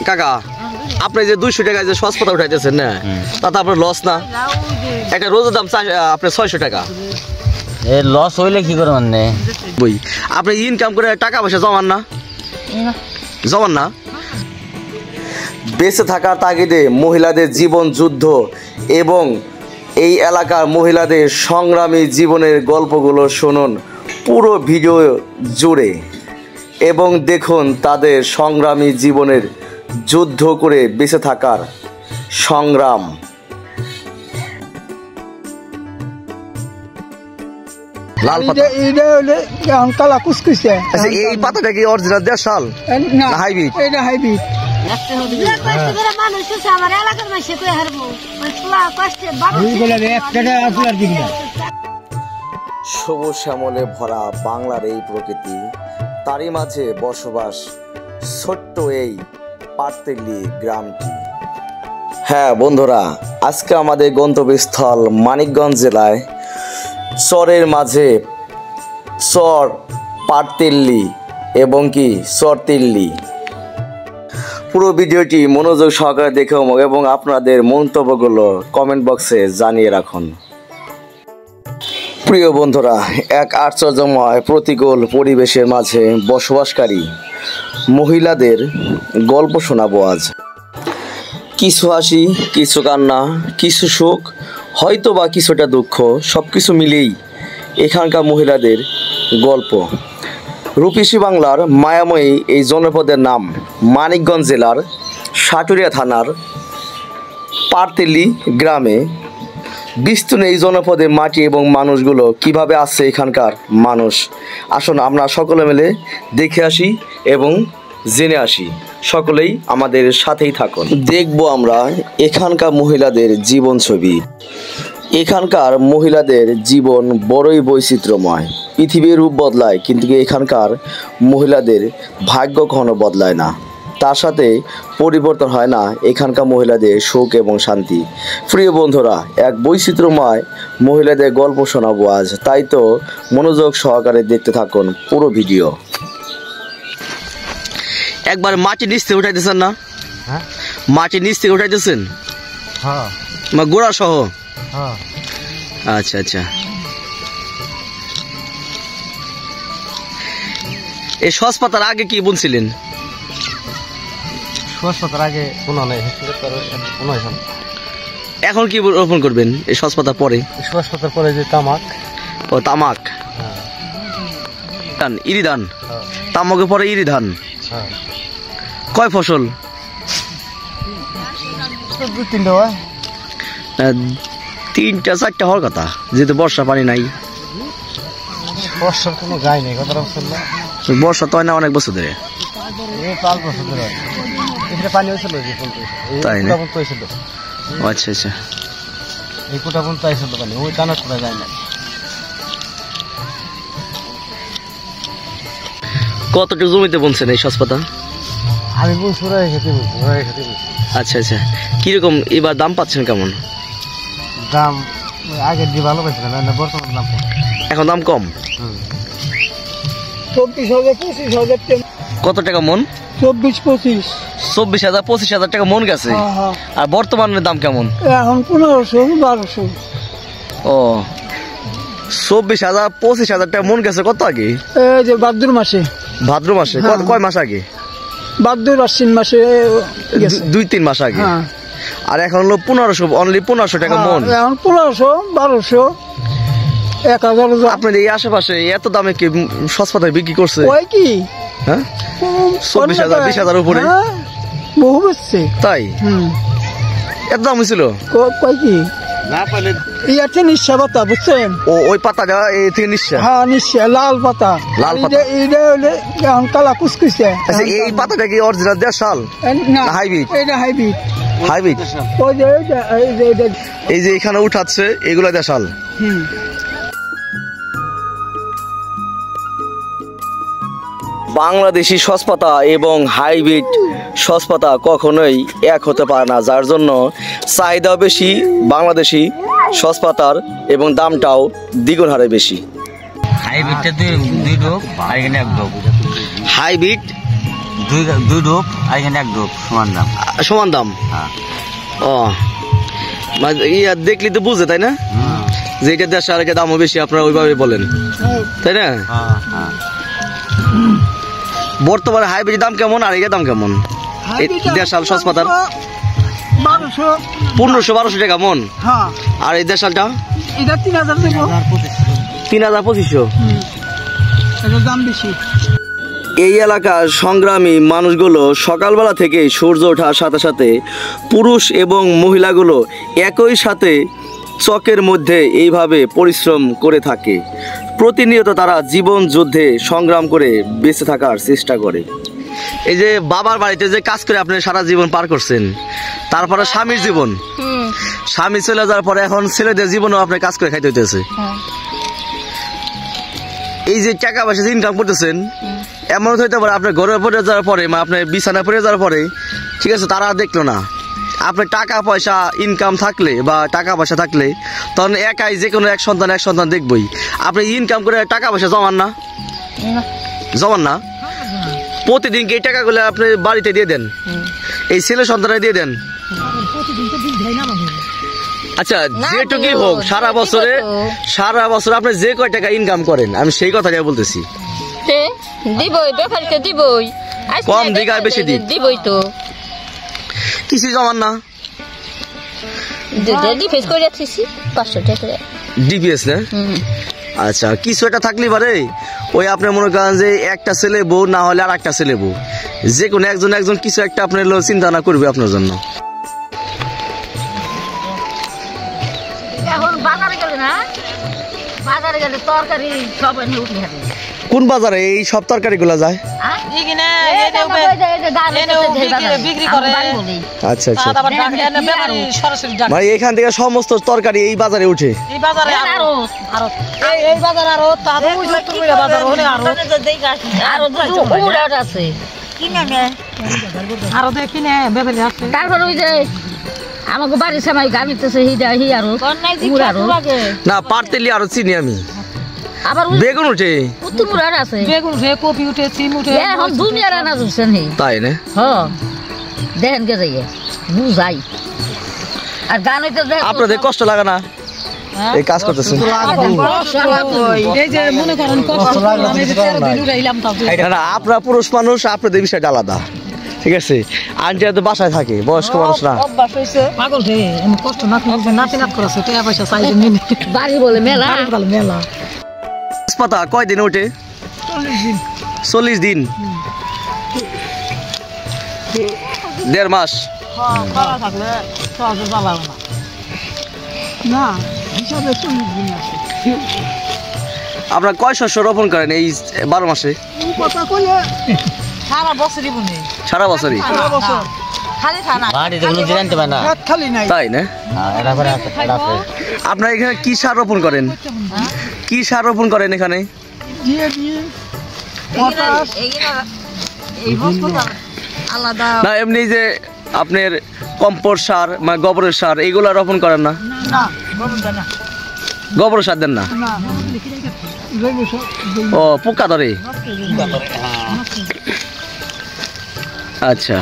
কাকা আপনি যে 200 টাকা যে সস্তা উঠাইতেছেন না তাতে আপনার লস না? একটা রোজের দাম আপনার 600 টাকা। এ লস হইলে কি করে মানে বই আপনি ইনকাম করে টাকা পয়সা জমান না? জমান না? বেঁচে থাকার তাগিদে মহিলাদের জীবন যুদ্ধ এবং এই এলাকার মহিলাদের সংগ্রামী জীবনের গল্পগুলো শুনুন পুরো ভিডিও জুড়ে এবং দেখুন তাদের সংগ্রামী জীবনের যুদ্ধ করে বেঁচে থাকার সংগ্রাম। লাল পাতা এটা হলে কালা কুচকুচে। আচ্ছা এই পাতাটা কি অরিজিনাল দেশাল না হাইব্রিড? এটা হাইব্রিড। সবুজ শ্যামলে ভরা বাংলার এই প্রকৃতি, তারই মাঝে বসবাস ছোট্ট এই পাটতেলি গ্রামটি। হ্যাঁ বন্ধুরা, আজকে আমাদের গন্তব্যস্থল মানিকগঞ্জ জেলায় চরের মাঝে চর পাটতেল্লি এবং কি চরতেল্লি। পুরো ভিডিওটি মনোযোগ সহকারে দেখে এবং আপনাদের মন্তব্যগুলো কমেন্ট বক্সে জানিয়ে রাখুন। প্রিয় বন্ধুরা, এক আশ্চর্যময় প্রতিকূল পরিবেশের মাঝে বসবাসকারী মহিলাদের গল্প শোনাবো আজ। কিছু হাসি, কিছু কান্না, কিছু সুখ, হয়তো বা কিছুটা দুঃখ, সব কিছু মিলেই এখানকার মহিলাদের গল্প। রূপসী বাংলার মায়াময়ী এই জনপদের নাম মানিকগঞ্জ জেলার সাটুরিয়া থানার পাটতেলি গ্রামে। বিস্তীর্ণ এই জনপদের মাটি এবং মানুষগুলো কিভাবে আছে এখানকার মানুষ, আসুন আমরা সকলে মিলে দেখে আসি এবং জেনে আসি। সকলেই আমাদের সাথেই থাকুন। দেখব আমরা এখানকার মহিলাদের জীবন ছবি। এখানকার মহিলাদের জীবন বড়ই বৈচিত্র্যময়। পৃথিবীর রূপ বদলায় কিন্তু এখানকার মহিলাদের ভাগ্য কখনো বদলায় না, তার সাথে পরিবর্তন হয় না এখানকার মহিলাদের সুখ এবং শান্তি। প্রিয় বন্ধুরা, এক বৈচিত্র্যময় মহিলাদের গল্প শোনাবো আজ, তাই তো মনোযোগ সহকারে দেখতে থাকুন পুরো ভিডিও। একবার মাটি নিচ থেকে উঠাইতেছেন না? মাটি নিচ থেকে উঠাইতেছেন? হ্যাঁ, গোড়া সহ? হ্যাঁ। আচ্ছা আচ্ছা। এই সসপাতার আগে কি বুনছিলেন? সসপাতার আগে কোনো নাই, এখন কি রোপণ করবেন এই সসপাতা পরে? সসপাতার পরে যে তামাক। ও তামাক, ধান, ইরি ধান। তামাকের পরে ইরি ধান। কয় ফসল? 3টা 4টা হওয়ার কথা, যেহেতু বর্ষা পানি নাই। বর্ষার কোনো গায়ে নেই, কথাটা বলছেন না? বর্ষা তো হয় না অনেক বছর ধরে। 5 বছর ধরে এখানে পানি হয়েছিল, তাই না? হয়েছিল। আচ্ছা আচ্ছা। এই কোটা পর্যন্ত আইছিল পানি, ওই টানা কোটা যায় না। কতটুকু জমিতে বুনছেন এই সসপাতা? আমি বুনছি ওরাই খেতে বুনছি। আচ্ছা আচ্ছা। কিরকম এবার দাম পাচ্ছেন কেমন? দাম আগের দিয়ে ভালো পাইছিলাম, বর্তমান দাম এখন দাম কম। 24,000-25,000 কত টাকা মন? 24-25। 24,000-25,000 টাকা মন গেছে। আর বর্তমানের দাম কেমন? এখন 1500-1200। ও, 24,000-25,000 টাকা মন গেছে কত আগে? এই যে ভাদ্র মাসে। ভাদ্র মাসে? কয় মাস আগে? ভাদ্র আশ্বিন মাসে, 2-3 মাস আগে। আর এখন হলো 1500, অনলি 1500 টাকা মন। এখন 1500-1200, 1000। আপনাদের এই আশেপাশে এত দামে কি সসপাতায় বিক্রি করছে? ওই কি, হ্যাঁ, 24,000-20,000 উপরে বহু বেচছে। তাই? এত দাম হয়েছিল? কয় কি না পাইলে ইয়াতে নিঃশ্বা পাতা, বুঝছেন? ও ওই পাতাটা এই থেকে নিঃশ্বা? হ্যাঁ নিঃশ্বা, লাল পাতা। লাল পাতা এটা হলে এখন কালা কুচকুচে। আচ্ছা এই পাতাটা কি অরিজিনাল দেশাল না হাইব্রিড? এটা হাইব্রিড। হাইব্রিড। ওই যে এই যে এখানে উঠাচ্ছে এগুলো দেশাল। বাংলাদেশি সসপাতা এবং হাইব্রিড সসপাতা কখনোই এক হতে পারে না, যার জন্য চাহিদাও বেশি বাংলাদেশি সসপাতার এবং দামটাও দ্বিগুণ হারে বেশি। হাইব্রিডটা দুই ডোব আর এখানে এক ডোব। হাইব্রিড দুই ডোপ আর এখানে এক ডোপ সমান দাম। সমান দাম? হ্যাঁ। ও ইয়া দেখলি তো বুঝে, তাই না? যে এটা দেশ আর এটা দামও বেশি, আপনারা ওইভাবে বলেন, তাই না? বর্তমানে হাইব্রিড দাম কেমন আর এটার দাম কেমন? দেশাল সসপাতার 1500-1200 টাকা মন। আর এই দেশালটা 3000-2500 দাম বেশি। এই এলাকার সংগ্রামী মানুষগুলো সকালবেলা থেকে সূর্য ওঠার সাথে সাথে পুরুষ এবং মহিলাগুলো একই সাথে চকের মধ্যে এইভাবে পরিশ্রম করে থাকে। প্রতিনিয়ত তারা জীবন যুদ্ধে সংগ্রাম করে বেঁচে থাকার চেষ্টা করে। এই যে বাবার বাড়িতে যে কাজ করে আপনি সারা জীবন পার করছেন, তারপরে স্বামীর জীবন, স্বামী চলে যাওয়ার পরে এখন ছেলেদের জীবনও আপনি কাজ করে খাইতে হইতেছে। এই যে টাকা পয়সা যে ইনকাম করতেছেন, এমন হইতে পারে আপনার ঘরে পড়ে যাওয়ার পরে আপনার বিছানায় পড়ে যাওয়ার পরে, ঠিক আছে, তারা দেখলো না। আপনার টাকা পয়সা ইনকাম থাকলে বা টাকা পয়সা থাকলে তখন একাই যে কোনো এক সন্তান দেখবই। আপনি ইনকাম করে টাকা পয়সা জমান না? জমান না? প্রতিদিন এই টাকাগুলো আপনি বাড়িতে দিয়ে দেন, এই ছেলে সন্তানে দিয়ে দেন। আচ্ছা, যেটুকুই হোক সারা বছর আপনি যে কয় টাকা ইনকাম করেন, আমি সেই কথাটাই বলতেছি। দিবই, ব্যাপারীকে দিবই, কম দিক আর বেশি দিক দিবই তো। কিছু জমান না? ডিফেন্স করে যাচ্ছি 500 টাকা ডিপিএস না? আচ্ছা, কিছু একটা থাকলে পারে ওই আপনি মনে করেন যে একটা ছেলে বউ না হলে আর একটা ছেলে বউ, যে কোনো একজন কিছু একটা আপনার চিন্তা না করবে আপনার জন্য। এখন বাজারে গেলে না, বাজারে গেলে তরকারি সব এনে উঠে হাতে। কোন বাজারে এই সব তরকারি গুলা যায়? আচ্ছা আচ্ছা, ভাই এখান থেকে সমস্ত তরকারি এই বাজারে উঠে? তারপর ওই যে আমাকে বাড়ির সময় গামিতেছে না, পারতেলি আরো চিনি আমি। আবার বেগুন উঠে, আছে বেগুন উঠে, কপি উঠে, সিম উঠে, এখন দুনিয়ার আনাজ উঠছে নেই, তাই না? দেখেন কে যাই বুঝাই। আর গান হইতে আপনাদের কষ্ট লাগে না এই কাজ করতেছেন? আপনারা পুরুষ মানুষ, আপনাদের বিষয়টা আলাদা, ঠিক আছে? আন্টি তো বাসায় থাকে, বয়স্ক মানুষ না। বাড়ি বলে মেলা, পাতা কয় দিন ওঠে? 40 দিন, 1.5 মাস। আপনারা কয় শস্য রোপণ করেন এই 12 মাসে? সারা বছরই? তাই না? আপনারা এখানে কি সার রোপণ করেন? কি সার রোপণ করেন এখানে? না, এমনি যে আপনার কম্পোস্ট সার মানে গোবরের সার এইগুলা রোপণ করেন না? গোবর সার দেন না? ও, পোকা ধরে? আচ্ছা,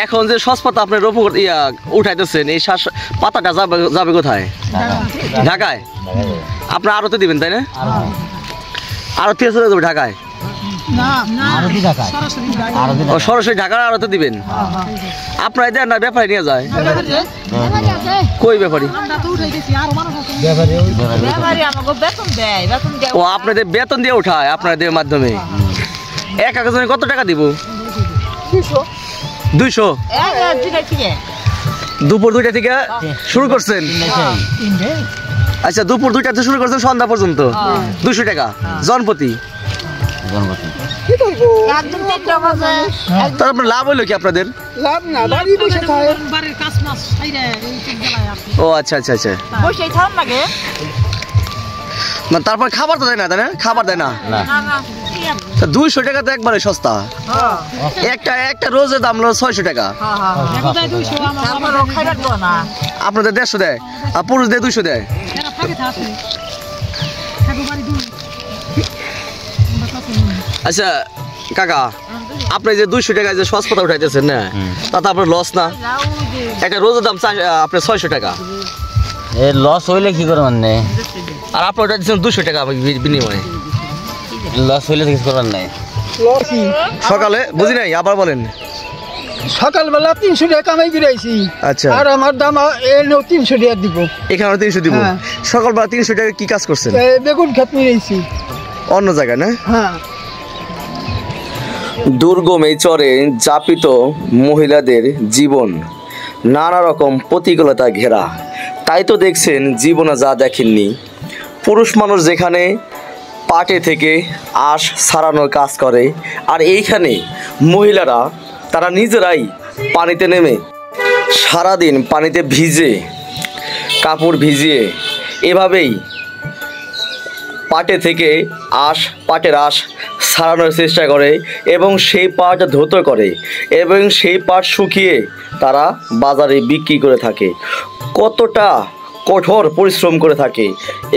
এখন যে সসপাতা আপনি রোপণ উঠাইতেছেন, এই পাতাটা যাবে কোথায়? ঢাকায়? আপনার আড়তে দিবেন, তাই না? আড়তে চলে যাবে ঢাকায়? সরাসরি ঢাকার আড়তে দিবেন? আপনার দেন না, ব্যাপারী নিয়ে যায়? কই ব্যাপারী? ও, আপনাদের বেতন দিয়ে উঠায় আপনাদের মাধ্যমে? এক একজনে কত টাকা দিব? 200? দুপুর 2টা থেকে শুরু করছেন? আচ্ছা, দুপুর 2টা থেকে শুরু করছেন সন্ধ্যা পর্যন্ত 200 টাকা জনপ্রতি? তার আপনার লাভ হইলো কি আপনাদের? লাভ না, বাড়ি বসে খায়। ও আচ্ছা আচ্ছা আচ্ছা, তারপর খাবার তো দেয় না, তাই না? খাবার দেয় না? 200 টাকা তো একবারে সস্তা। একটা রোজের দাম হলো 600 টাকা। আপনাদের 150 দেয় আর পুরুষদের 200 দেয়। আচ্ছা কাকা, আপনি যে 200 টাকা যে সস্তা উঠাইতেছেন না, তাতে আপনার লস না? একটা রোজের দাম আপনার 600 টাকা। লস হইলে কি করে মানে? আর আপনি ওটা দিচ্ছেন 200 টাকা বিনিময়ে। লস হইলে কিছু করার নাই। সকালে বুঝি নাই, আবার বলেন। সকালবেলা 300 টাকা কামাই করে আইছি। আচ্ছা, আর আমার দাম এনেও 300 টাকা দিব। এখানে 300 দিব। সকালবেলা 300 টাকা কি কাজ করছেন? বেগুন ক্ষেত নিয়েছি অন্য জায়গায় না? হ্যাঁ। দুর্গম এই চরে যাপিত মহিলাদের জীবন নানা রকম প্রতিকূলতা ঘেরা। তাই তো দেখছেন জীবনে যা দেখেননি। পুরুষ মানুষ যেখানে পাটে থেকে আঁশ ছাড়ানোর কাজ করে, আর এইখানে মহিলারা তারা নিজেরাই পানিতে নেমে সারাদিন পানিতে ভিজে, কাপড় ভিজিয়ে এভাবেই পাটে থেকে পাটের আঁশ ছাড়ানোর চেষ্টা করে এবং সেই পাট ধৌত করে এবং সেই পাট শুকিয়ে তারা বাজারে বিক্রি করে থাকে। কতটা কঠোর পরিশ্রম করে থাকে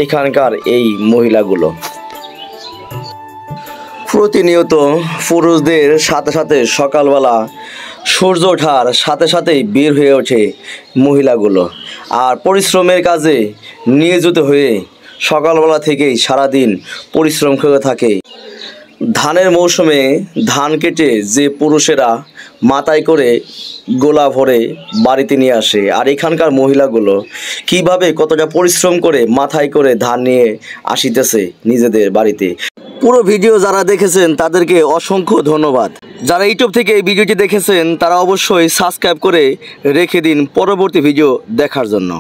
এখানকার এই মহিলাগুলো। প্রতিনিয়ত পুরুষদের সাথে সাথে সকালবেলা সূর্য ওঠার সাথে সাথেই বের হয়ে ওঠে মহিলাগুলো, আর পরিশ্রমের কাজে নিয়োজিত হয়ে সকালবেলা থেকেই সারাদিন পরিশ্রম করে থাকে। ধানের মৌসুমে ধান কেটে যে পুরুষেরা মাথায় করে গোলা ভরে বাড়িতে নিয়ে আসে, আর এখানকার মহিলাগুলো কিভাবে কতটা পরিশ্রম করে মাথায় করে ধান নিয়ে আসিতেছে নিজেদের বাড়িতে। পুরো ভিডিও যারা দেখেছেন তাদেরকে অসংখ্য ধন্যবাদ। যারা ইউটিউব থেকে এই ভিডিওটি দেখেছেন তারা অবশ্যই সাবস্ক্রাইব করে রেখে দিন পরবর্তী ভিডিও দেখার জন্য।